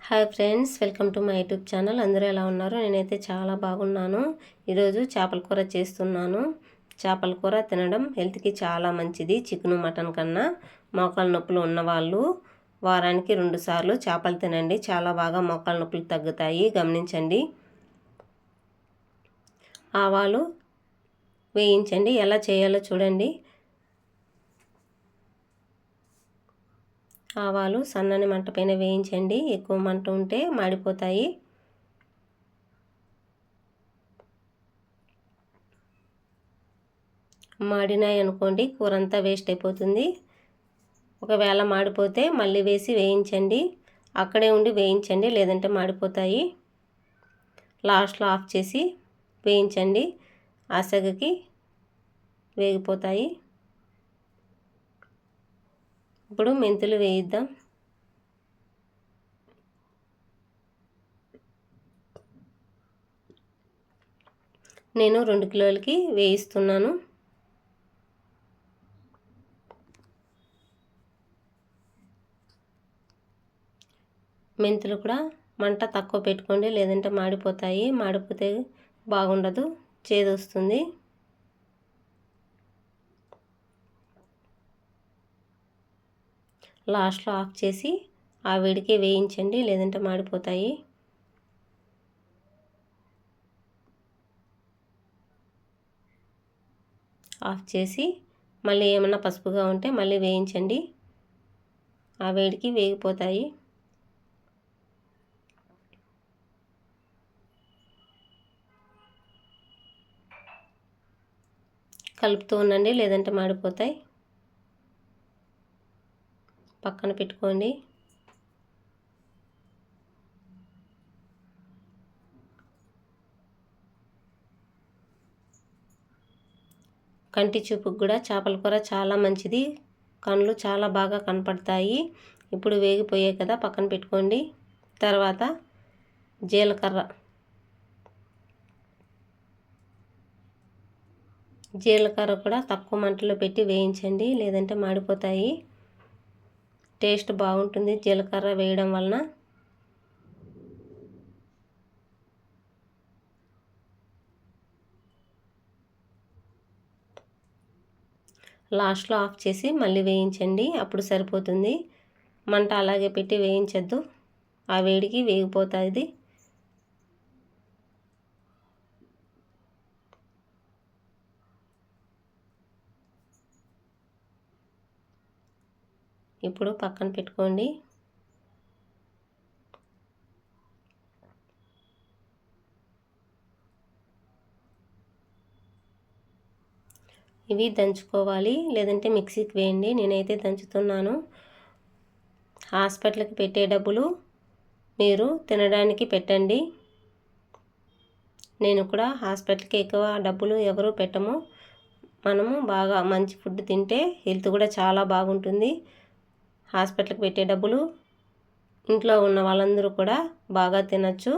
Hi friends, welcome to my YouTube channel. అందరూ ఎలా ఉన్నారు? నేనైతే చాలా బాగున్నాను. ఈరోజు చేపల కూర చేస్తున్నాను. చేపల కూర తినడం హెల్త్కి చాలా మంచిది. చికెన్ మటన్ కన్నా మోకాళ్ళ నొప్పులు ఉన్నవాళ్ళు వారానికి 2 సార్లు చేపలు తినండి. చాలా బాగా మోకాళ్ళ నొప్పులు తగ్గుతాయి. గమనించండి. ఆవాలు వేయించండి. ఎలా చేయాలో చూడండి. ఆవాలు సన్నని మంట పైన వేయించండి. ఎక్కువ మంట ఉంటే మాడిపోతాయి. మాడినాయి అనుకోండి, కూర అంతా వేస్ట్ అయిపోతుంది. ఒకవేళ మాడిపోతే మళ్ళీ వేసి వేయించండి. అక్కడే ఉండి వేయించండి, లేదంటే మాడిపోతాయి. లాస్ట్లో ఆఫ్ చేసి వేయించండి. ఆసగకి వేగిపోతాయి. ఇప్పుడు మెంతులు వేయిద్దాం. నేను 2 కిలోలకి వేయిస్తున్నాను. మెంతులు కూడా మంట తక్కువ పెట్టుకోండి, లేదంటే మాడిపోతాయి. మాడిపోతే బాగుండదు, చేదు వస్తుంది. లాస్ట్లో ఆఫ్ చేసి ఆ వేడికే వేయించండి, లేదంటే మాడిపోతాయి. ఆఫ్ చేసి మళ్ళీ ఏమన్నా పసుపుగా ఉంటే మళ్ళీ వేయించండి. ఆ వేడికి వేగిపోతాయి. కలుపుతూ ఉండండి, లేదంటే మాడిపోతాయి. పక్కన పెట్టుకోండి. కంటి చూపుకు కూడా చేపల కూర చాలా మంచిది. కళ్ళు చాలా బాగా కనపడతాయి. ఇప్పుడు వేగిపోయాయి కదా, పక్కన పెట్టుకోండి. తర్వాత జీలకర్ర కూడా తక్కువ మంటలో పెట్టి వేయించండి, లేదంటే మాడిపోతాయి. టేస్ట్ బాగుంటుంది జీలకర్ర వేయడం వలన. లాస్ట్లో ఆఫ్ చేసి మళ్ళీ వేయించండి, అప్పుడు సరిపోతుంది. మంట అలాగే పెట్టి వేయించద్దు, ఆ వేడికి వేగిపోతుంది. ఇప్పుడు పక్కన పెట్టుకోండి. ఇవి దంచుకోవాలి, లేదంటే మిక్సీకి వేయండి. నేనైతే దంచుతున్నాను. హాస్పిటల్కి పెట్టే డబ్బులు మీరు తినడానికి పెట్టండి. నేను కూడా హాస్పిటల్కి ఎక్కువ డబ్బులు ఎవరు పెట్టము. మనము బాగా మంచి ఫుడ్ తింటే హెల్త్ కూడా చాలా బాగుంటుంది. హాస్పిటల్కి పెట్టే డబ్బులు ఇంట్లో ఉన్న వాళ్ళందరూ కూడా బాగా తినచ్చు.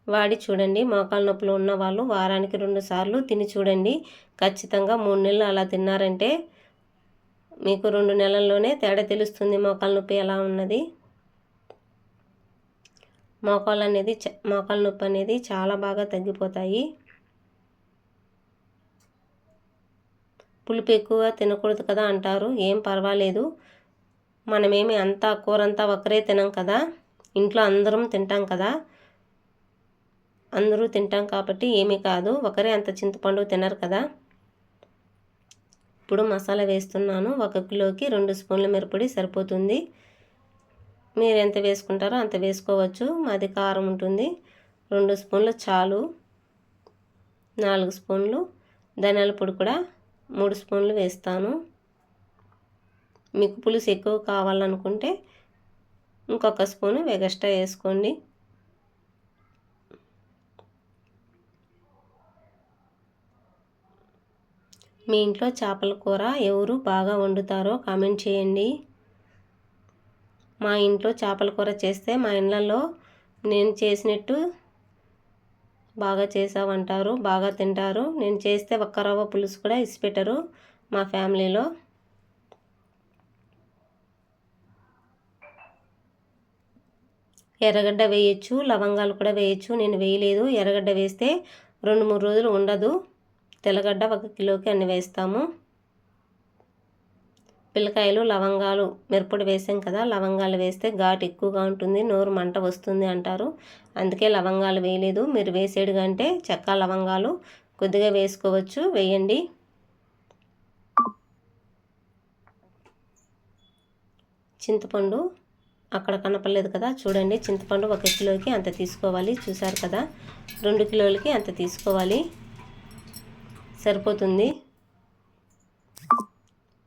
వాడి చూడండి. మోకాళ్ళ నొప్పులు ఉన్న వాళ్ళు వారానికి 2 సార్లు తిని చూడండి. ఖచ్చితంగా 3 నెలలు అలా తిన్నారంటే మీకు 2 నెలల్లోనే తేడా తెలుస్తుంది మోకాళ్ళ నొప్పి ఎలా ఉన్నది. మోకాళ్ళ నొప్పి అనేది చాలా బాగా తగ్గిపోతాయి. పులుపు ఎక్కువ తినకూడదు కదా అంటారు. ఏం పర్వాలేదు. మనమేమి అంతా కూరంతా ఒకరే తినం కదా, ఇంట్లో అందరం తింటాం కదా. అందరూ తింటాం కాబట్టి ఏమీ కాదు. ఒకరే అంత చింతపండు తినరు కదా. ఇప్పుడు మసాలా వేస్తున్నాను. 1 కిలోకి 2 స్పూన్ల మిరపొడి సరిపోతుంది. మీరు ఎంత వేసుకుంటారో అంత వేసుకోవచ్చు. మాది కారం ఉంటుంది. 2 స్పూన్లు చాలు. 4 స్పూన్లు ధనియాల పొడి కూడా 3 స్పూన్లు వేస్తాను. మీకు పులుసు ఎక్కువ కావాలనుకుంటే ఇంకొక స్పూను ఎక్స్ట్రా వేసుకోండి. మీ ఇంట్లో చేపల కూర ఎవరు బాగా వండుతారో కామెంట్ చేయండి. మా ఇంట్లో చేపల కూర చేస్తే మా ఇళ్ళల్లో నేను చేసినట్టు బాగా చేసావంటారు, బాగా తింటారు. నేను చేస్తే ఒక్క రవ్వ పులుసు కూడా ఇసిపెట్టరు మా ఫ్యామిలీలో. ఎర్రగడ్డ వేయచ్చు, లవంగాలు కూడా వేయచ్చు. నేను వేయలేదు. ఎర్రగడ్డ వేస్తే 2-3 రోజులు ఉండదు. తెల్లగడ్డ 1 కిలోకి అన్ని వేస్తాము. పిల్లకాయలు లవంగాలు మిరప్పొడి వేసాం కదా, లవంగాలు వేస్తే ఘాటు ఎక్కువగా ఉంటుంది, నోరు మంట వస్తుంది అంటారు. అందుకే లవంగాలు వేయలేదు. మీరు వేసేడుగా అంటే చెక్క లవంగాలు కొద్దిగా వేసుకోవచ్చు, వేయండి. చింతపండు అక్కడ కనపడలేదు కదా, చూడండి. చింతపండు 1 కిలోకి అంత తీసుకోవాలి. చూసారు కదా, 2 కిలోలకి అంత తీసుకోవాలి, సరిపోతుంది.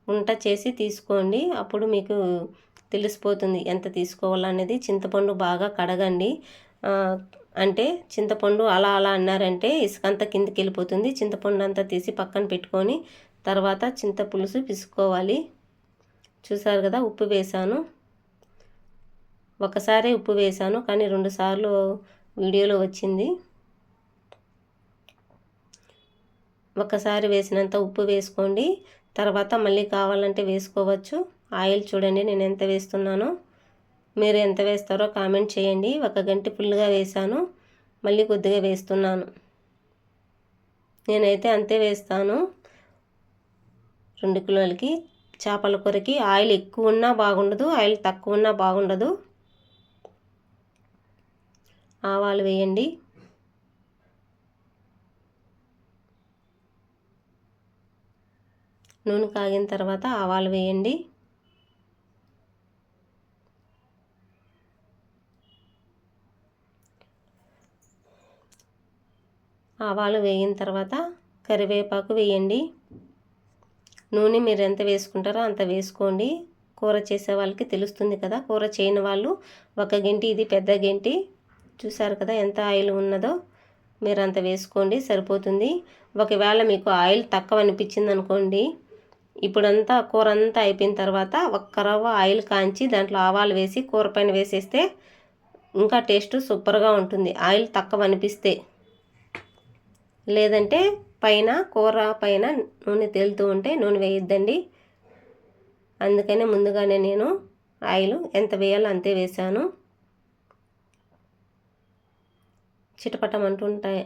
వంట చేసి తీసుకోండి, అప్పుడు మీకు తెలిసిపోతుంది ఎంత తీసుకోవాలనేది. చింతపండు బాగా కడగండి. అంటే చింతపండు అలా అలా అన్నారంటే ఇసుకంతా కిందికి వెళ్ళిపోతుంది. చింతపండు అంతా తీసి పక్కన పెట్టుకొని తర్వాత చింతపులుసు పిసుకోవాలి. చూసారు కదా, ఉప్పు వేసాను. ఒకసారి ఉప్పు వేసాను, కానీ 2 సార్లు వీడియోలో వచ్చింది. ఒకసారి వేసినంత ఉప్పు వేసుకోండి. తర్వాత మళ్ళీ కావాలంటే వేసుకోవచ్చు. ఆయిల్ చూడండి నేను ఎంత వేస్తున్నానో. మీరు ఎంత వేస్తారో కామెంట్ చేయండి. 1 గంట ఫుల్గా వేసాను, మళ్ళీ కొద్దిగా వేస్తున్నాను. నేనైతే అంతే వేస్తాను. 2 కిలోలకి చేపల కూరకి ఆయిల్ ఎక్కువ ఉన్నా బాగుండదు, ఆయిల్ తక్కువ ఉన్నా బాగుండదు. ఆవాలు వేయండి. నూనె కాగిన తర్వాత ఆవాలు వేయండి. ఆవాలు వేగిన తర్వాత కరివేపాకు వేయండి. నూనె మీరు ఎంత వేసుకుంటారో అంత వేసుకోండి. కూర చేసే వాళ్ళకి తెలుస్తుంది కదా, కూర చేయని వాళ్ళు 1 గంటి, ఇది పెద్ద గంటి. చూసారు కదా ఎంత ఆయిల్ ఉన్నదో, మీరు అంత వేసుకోండి, సరిపోతుంది. ఒకవేళ మీకు ఆయిల్ తక్కువ అనిపించింది అనుకోండి, ఇప్పుడంతా కూర అంతా అయిపోయిన తర్వాత 1 రవ్వ ఆయిల్ కాంచి దాంట్లో ఆవాలు వేసి కూర పైన వేసేస్తే ఇంకా టేస్ట్ సూపర్గా ఉంటుంది. ఆయిల్ తక్కువ అనిపిస్తే, లేదంటే పైన కూర పైన నూనె తేలుతూ ఉంటే నూనె వేయొద్దండి. అందుకనే ముందుగానే నేను ఆయిల్ ఎంత వేయాలో అంతే వేసాను. చిటపటమంటుంటాయి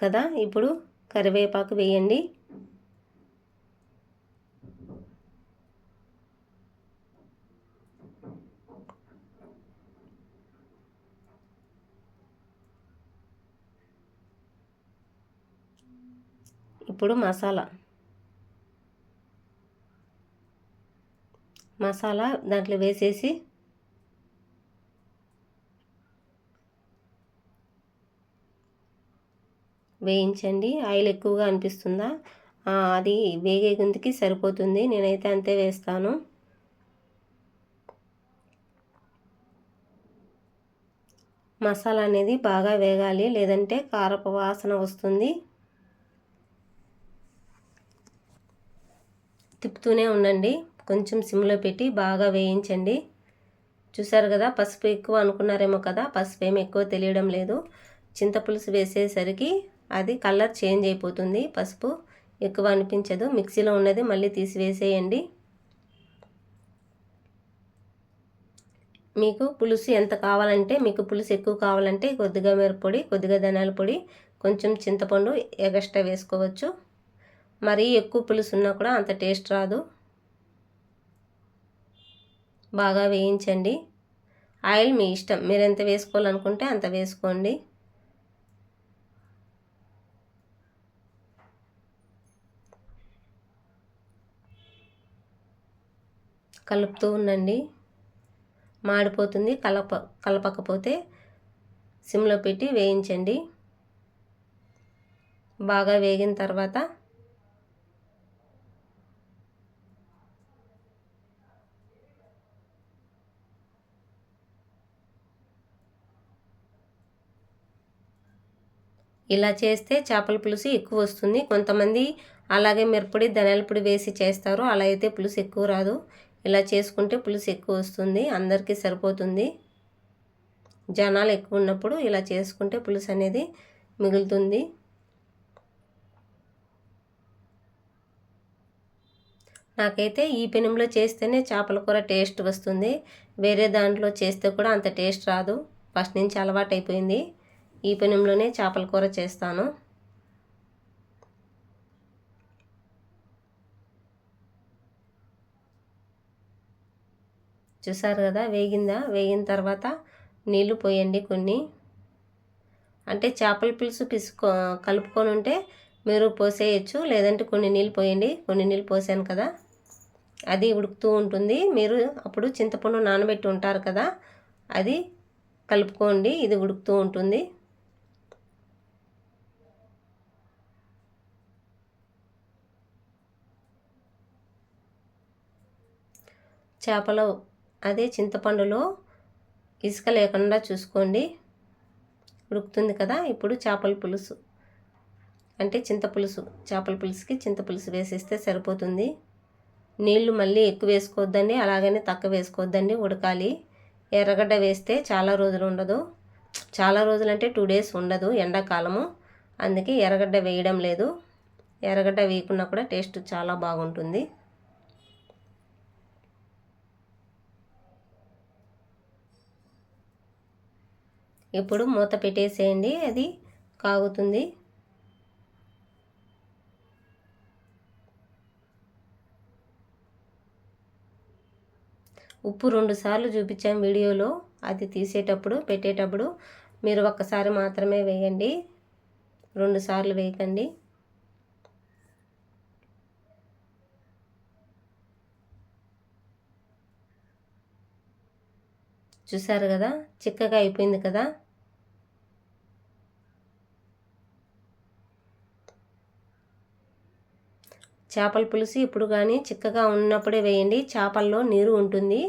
కదా, ఇప్పుడు కరివేపాకు వేయండి. ఇప్పుడు మసాలా దాంట్లో వేసేసి వేయించండి. ఆయిల్ ఎక్కువగా అనిపిస్తుందా, అది వేగే గుంతికి సరిపోతుంది. నేనైతే అంతే వేస్తాను. మసాలా అనేది బాగా వేగాలి, లేదంటే కారపు వాసన వస్తుంది. తిప్పుతూనే ఉండండి, కొంచెం సిమ్లో పెట్టి బాగా వేయించండి. చూసారు కదా, పసుపు ఎక్కువ అనుకున్నారేమో కదా, పసుపు ఏమి ఎక్కువ తెలియడం లేదు. చింతపులుసు వేసేసరికి అది కలర్ చేంజ్ అయిపోతుంది, పసుపు ఎక్కువ అనిపించదు. మిక్సీలో ఉన్నది మళ్ళీ తీసి వేసేయండి. మీకు పులుసు ఎంత కావాలంటే, మీకు పులుసు ఎక్కువ కావాలంటే కొద్దిగా మిరప్పొడి, కొద్దిగా ధనియాల పొడి, కొంచెం చింతపండు ఎగస్ట్రా వేసుకోవచ్చు. మరీ ఎక్కువ పులుసు ఉన్నా కూడా అంత టేస్ట్ రాదు. బాగా వేయించండి. ఆయిల్ మీ ఇష్టం, మీరు ఎంత వేసుకోవాలనుకుంటే అంత వేసుకోండి. కలుపుతూ ఉండండి, మాడిపోతుంది. కలపకపోతే సిమ్లో పెట్టి వేయించండి. బాగా వేగిన తర్వాత ఇలా చేస్తే చేపల పులుసు ఎక్కువ వస్తుంది. కొంతమంది అలాగే మిరప్పొడి, ధనియాల పొడి వేసి చేస్తారు, అలా అయితే పులుసు ఎక్కువ రాదు. ఇలా చేసుకుంటే పులుసు ఎక్కువ వస్తుంది, అందరికీ సరిపోతుంది. జనాలు ఎక్కువ ఉన్నప్పుడు ఇలా చేసుకుంటే పులుసు అనేది మిగులుతుంది. నాకైతే ఈ పెనంలో చేస్తేనే చేపల కూర టేస్ట్ వస్తుంది. వేరే దాంట్లో చేస్తే కూడా అంత టేస్ట్ రాదు. ఫస్ట్ నుంచి అలవాటు అయిపోయింది. ఈ పెనంలోనే చేపల కూర చేస్తాను. చూసారు కదా వేగిందా? వేగిన తర్వాత నీళ్లు పోయండి కొన్ని. అంటే చేపల పులుసు కలుపుకొని ఉంటే మీరు పోసేయచ్చు, లేదంటే కొన్ని నీళ్ళు పోయండి. కొన్ని నీళ్ళు పోసాను కదా, అది ఉడుకుతూ ఉంటుంది. మీరు అప్పుడు చింతపండు నానబెట్టి ఉంటారు కదా, అది కలుపుకోండి. ఇది ఉడుకుతూ ఉంటుంది. చేపలో అదే చింతపండులో ఇసుక లేకుండా చూసుకోండి. ఉడుకుతుంది కదా, ఇప్పుడు చేపల పులుసు అంటే చింతపులుసు, చేపల పులుసుకి చింతపులుసు వేసేస్తే సరిపోతుంది. నీళ్లు మళ్ళీ ఎక్కువ వేసుకోవద్దండి, అలాగని తక్కువ వేసుకోవద్దండి, ఉడకాలి. ఎర్రగడ్డ వేస్తే చాలా రోజులు ఉండదు. చాలా రోజులు అంటే 2 days ఉండదు, ఎండాకాలము. అందుకే ఎర్రగడ్డ వేయడం లేదు. ఎర్రగడ్డ వేయకున్నా కూడా టేస్ట్ చాలా బాగుంటుంది. ఇప్పుడు మూత పెట్టేసేయండి, అది కాగుతుంది. ఉప్పు 2 సార్లు చూపించాం వీడియోలో. అది తీసేటప్పుడు పెట్టేటప్పుడు మీరు ఒక్కసారి మాత్రమే వేయండి, 2 సార్లు వేయకండి. చూసారు కదా, చిక్కగా అయిపోయింది కదా. చేపల పులుసు ఇప్పుడు కానీ చిక్కగా ఉన్నప్పుడే వేయండి. చేపల్లో నీరు ఉంటుంది,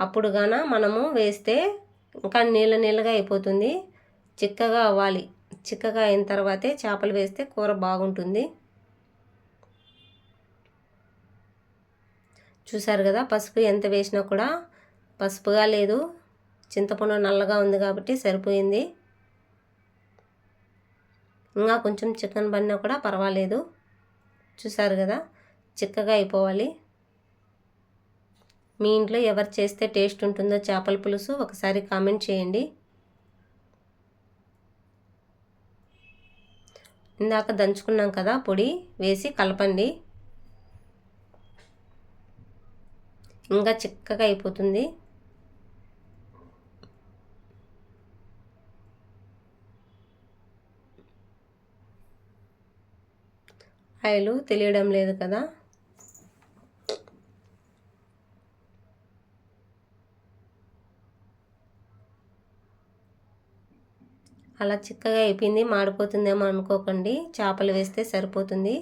అప్పుడు గాన మనము వేస్తే ఇంకా నీళ్ళగా అయిపోతుంది. చిక్కగా అవ్వాలి. చిక్కగా అయిన తర్వాతే చేపలు వేస్తే కూర బాగుంటుంది. చూసారు కదా, పసుపు ఎంత వేసినా కూడా పసుపుగా లేదు, చింతపండు నల్లగా ఉంది కాబట్టి సరిపోయింది. ఇంకా కొంచెం చికెన్ పడినా కూడా పర్వాలేదు. చూసారు కదా, చిక్కగా అయిపోవాలి. మీ ఇంట్లో ఎవరు చేస్తే టేస్ట్ ఉంటుందో చేపల పులుసు ఒకసారి కామెంట్ చేయండి. ఇందాక దంచుకున్నాం కదా పొడి, వేసి కలపండి. ఇంకా చిక్కగా అయిపోతుంది. ఆయిల్ తెలియడం లేదు కదా. అలా చిక్కగా అయిపోయింది, మాడిపోతుందేమో అనుకోకండి. చేపలు వేస్తే సరిపోతుంది.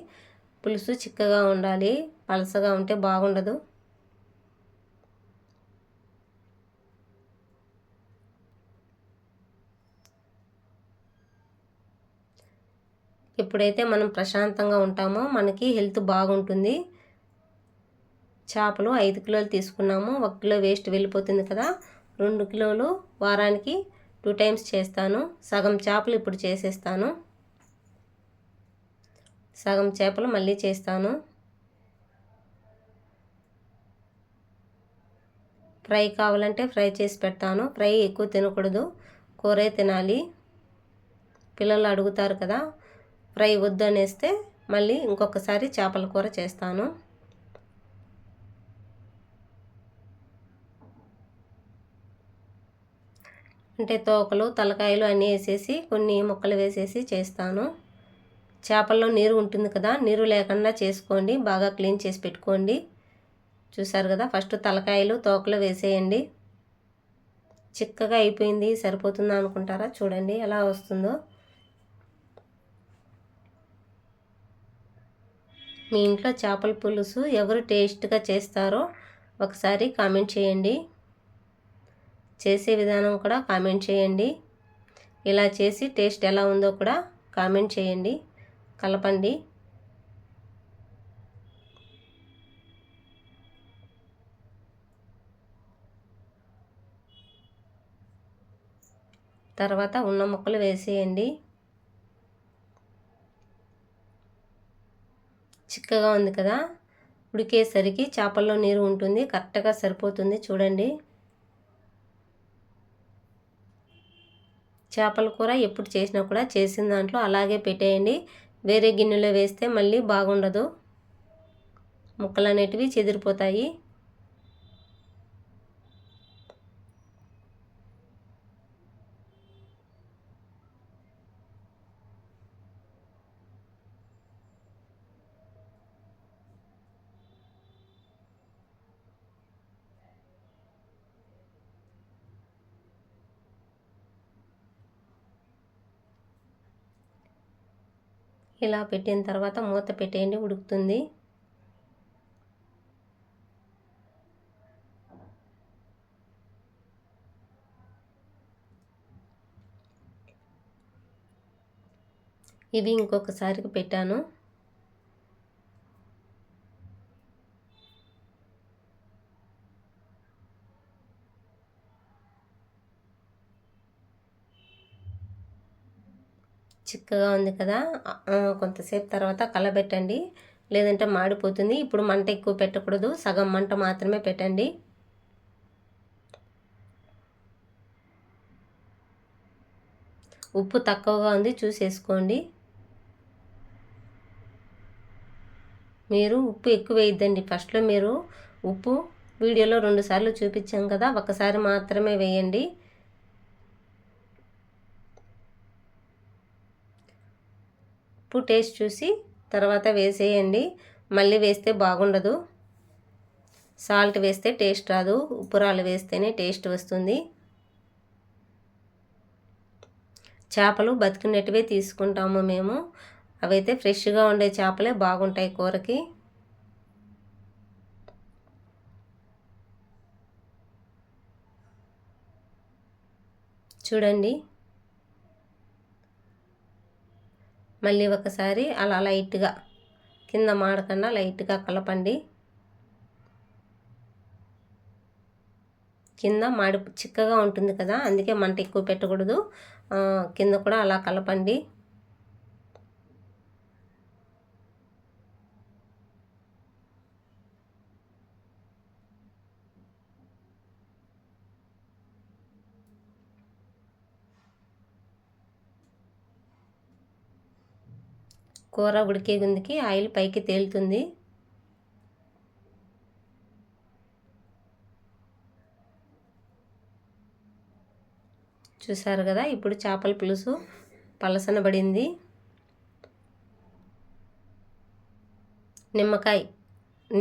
పులుసు చిక్కగా ఉండాలి, పలసగా ఉంటే బాగుండదు. ఎప్పుడైతే మనం ప్రశాంతంగా ఉంటామో మనకి హెల్త్ బాగుంటుంది. చేపలు 5 కిలోలు తీసుకున్నాము, 1 కిలో వేస్ట్ వెళ్ళిపోతుంది కదా. 2 కిలోలు వారానికి 2 times చేస్తాను. సగం చేపలు ఇప్పుడు చేసేస్తాను, సగం చేపలు మళ్ళీ చేస్తాను. ఫ్రై కావాలంటే ఫ్రై చేసి పెడతాను. ఫ్రై ఎక్కువ తినకూడదు, కూరే తినాలి. పిల్లలు అడుగుతారు కదా, ఫ్రై వద్దు అనేస్తే మళ్ళీ ఇంకొకసారి చేపల కూర చేస్తాను. అంటే తోకలు, తలకాయలు అన్నీ వేసేసి కొన్ని ముక్కలు వేసేసి చేస్తాను. చేపల్లో నీరు ఉంటుంది కదా, నీరు లేకుండా చేసుకోండి, బాగా క్లీన్ చేసి పెట్టుకోండి. చూసారు కదా, ఫస్ట్ తలకాయలు, తోకలు వేసేయండి. చిక్కగా అయిపోయింది, సరిపోతుందా అనుకుంటారా? చూడండి ఎలా వస్తుందో. మీ ఇంట్లో చేపల పులుసు ఎవరు టేస్ట్గా చేస్తారో ఒకసారి కామెంట్ చేయండి. చేసే విధానం కూడా కామెంట్ చేయండి. ఇలా చేసి టేస్ట్ ఎలా ఉందో కూడా కామెంట్ చేయండి. కలపండి. తర్వాత ఉన్న ముక్కలు వేసేయండి. చిక్కగా ఉంది కదా, ఉడికేసరికి చేపల్లో నీరు ఉంటుంది, కరెక్ట్గా సరిపోతుంది. చూడండి చేపల కూర ఎప్పుడు చేసినా కూడా చేసిన దాంట్లో అలాగే పెట్టేయండి. వేరే గిన్నెలో వేస్తే మళ్ళీ బాగుండదు, ముక్కలు అనేటివి చెదిరిపోతాయి. ఇలా పెట్టిన తర్వాత మూత పెట్టేయండి, ఉడుకుతుంది. ఇవి ఇంకొకసారికి పెట్టాను. చిక్కగా ఉంది కదా, కొంతసేపు తర్వాత కలబెట్టండి, లేదంటే మాడిపోతుంది. ఇప్పుడు మంట ఎక్కువ పెట్టకూడదు, సగం మంట మాత్రమే పెట్టండి. ఉప్పు తక్కువగా ఉంది, చూసేసుకోండి. మీరు ఉప్పు ఎక్కువ వేయద్దండి. ఫస్ట్లో మీరు ఉప్పు వీడియోలో 2 సార్లు చూపించాం కదా, ఒకసారి మాత్రమే వేయండి. ఉప్పు టేస్ట్ చూసి తర్వాత వేసేయండి, మళ్ళీ వేస్తే బాగుండదు. సాల్ట్ వేస్తే టేస్ట్ రాదు, ఉప్పు రాళ్ళు వేస్తేనే టేస్ట్ వస్తుంది. చేపలు బతికినట్టువే తీసుకుంటాము మేము, అవైతే ఫ్రెష్గా ఉండే చేపలే బాగుంటాయి కూరకి. చూడండి, మళ్ళీ ఒకసారి అలా లైట్గా కింద మాడకుండా లైట్గా కలపండి. కింద మాడి చిక్కగా ఉంటుంది కదా, అందుకే మంట ఎక్కువ పెట్టకూడదు. కింద కూడా అలా కలపండి. కూర ఉడికే గుందికి ఆయిల్ పైకి తేలుతుంది. చూసారు కదా, ఇప్పుడు చేపల పులుసు పలసనబడింది.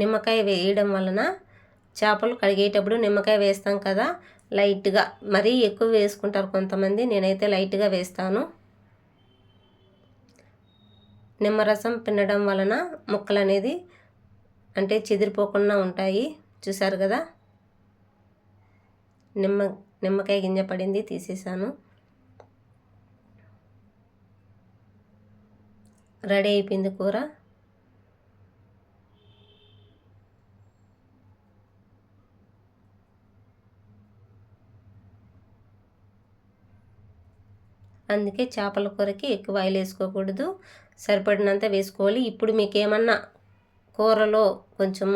నిమ్మకాయ వేయడం వలన చేపలు కడిగేటప్పుడు నిమ్మకాయ వేస్తాం కదా, లైట్గా, మరీ ఎక్కువ వేసుకుంటారు కొంతమంది, నేనైతే లైట్గా వేస్తాను. నిమ్మరసం పిండడం వలన ముక్కలు అనేది అంటే చెదిరిపోకుండా ఉంటాయి. చూసారు కదా, నిమ్మకాయ గింజ పడింది, తీసేసాను. రెడీ అయిపోయింది కూర. అందుకే చేపల కూరకి ఎక్కువ ఆయిల్ వేసుకోకూడదు, సరిపడినంత వేసుకోవాలి. ఇప్పుడు మీకు ఏమన్నా కూరలో కొంచెం